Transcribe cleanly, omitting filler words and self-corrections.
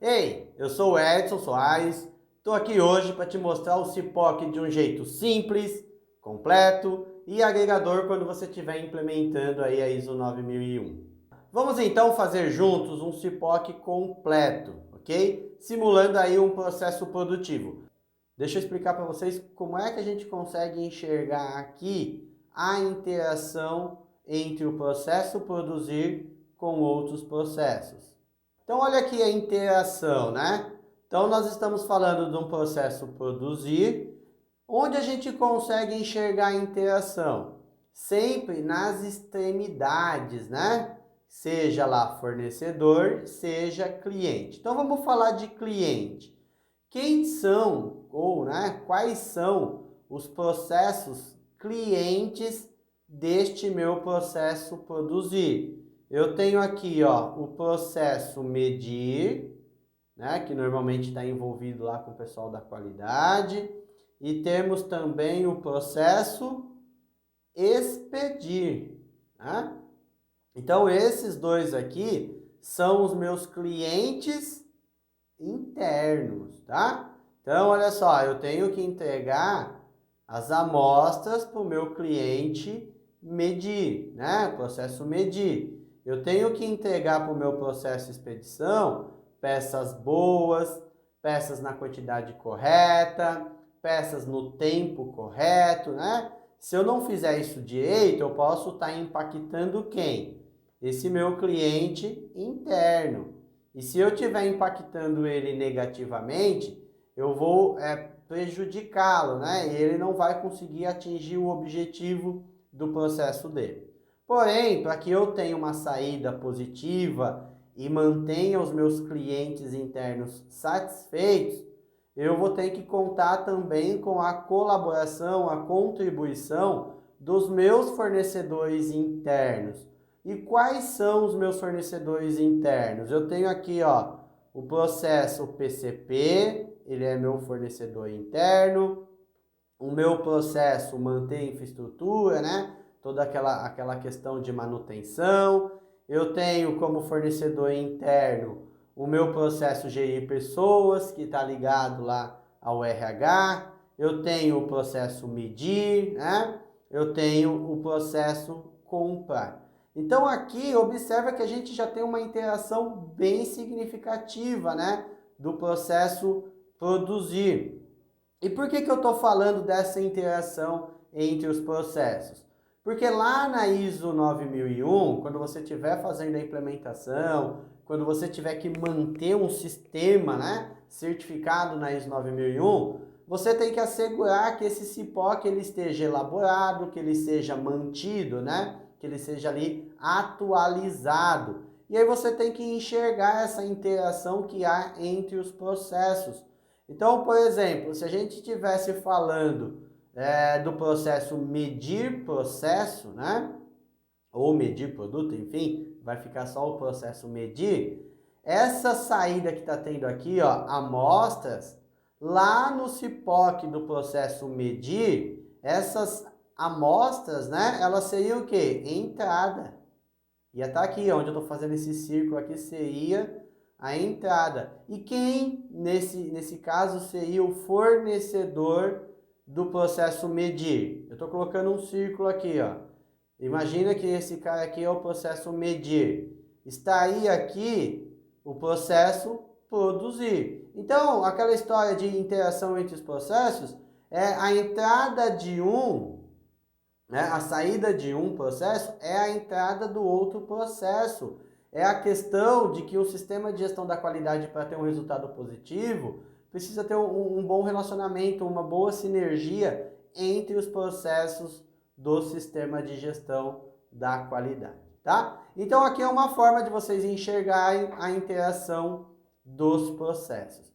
Ei, eu sou o Edson Soares, estou aqui hoje para te mostrar o CIPOC de um jeito simples, completo e agregador quando você estiver implementando aí a ISO 9001. Vamos então fazer juntos um CIPOC completo, ok? Simulando aí um processo produtivo. Deixa eu explicar para vocês como é que a gente consegue enxergar aqui a interação entre o processo produzir com outros processos. Então, olha aqui a interação, né? Então, nós estamos falando de um processo produzir, onde a gente consegue enxergar a interação? Sempre nas extremidades, né? Seja lá fornecedor, seja cliente. Então, vamos falar de cliente. Quem são, ou quais são os processos clientes deste meu processo produzir? Eu tenho aqui, o processo medir, que normalmente está envolvido lá com o pessoal da qualidade, e temos também o processo expedir, né? Então, esses dois aqui são os meus clientes internos, tá? Então, olha só, eu tenho que entregar as amostras para o meu cliente medir, né? Processo medir. Eu tenho que entregar para o meu processo expedição peças boas, peças na quantidade correta, peças no tempo correto, né? Se eu não fizer isso direito, eu posso estar impactando quem? Esse meu cliente interno. E se eu estiver impactando ele negativamente, eu vou prejudicá-lo, né? E ele não vai conseguir atingir o objetivo do processo dele. Porém, para que eu tenha uma saída positiva e mantenha os meus clientes internos satisfeitos, eu vou ter que contar também com a colaboração, a contribuição dos meus fornecedores internos. E quais são os meus fornecedores internos? Eu tenho aqui, o processo PCP, ele é meu fornecedor interno. O meu processo mantém infraestrutura, né? Toda aquela questão de manutenção. Eu tenho como fornecedor interno o meu processo gerir pessoas, que está ligado lá ao RH. Eu tenho o processo medir, né? Eu tenho o processo comprar. Então aqui observa que a gente já tem uma interação bem significativa, né? Do processo produzir. E por que eu estou falando dessa interação entre os processos? Porque lá na ISO 9001, quando você estiver fazendo a implementação, quando você tiver que manter um sistema, certificado na ISO 9001, você tem que assegurar que esse CIPOC ele esteja elaborado, que ele seja mantido, que ele seja ali atualizado. E aí você tem que enxergar essa interação que há entre os processos. Então, por exemplo, se a gente estivesse falando do processo medir processo, ou medir produto, enfim, vai ficar só o processo medir. Essa saída que está tendo aqui, amostras, lá no CIPOC do processo medir, essas amostras, elas seriam o quê? Entrada. Ia estar aqui, onde eu estou fazendo esse círculo aqui, seria a entrada. E quem, nesse caso, seria o fornecedor do processo medir? Eu estou colocando um círculo aqui, Imagina que esse cara aqui é o processo medir. Estaria aqui o processo produzir. Então, aquela história de interação entre os processos é a entrada de a saída de um processo é a entrada do outro processo. É a questão de que o sistema de gestão da qualidade, para ter um resultado positivo, precisa ter um bom relacionamento, uma boa sinergia entre os processos do sistema de gestão da qualidade, tá? Então aqui é uma forma de vocês enxergarem a interação dos processos.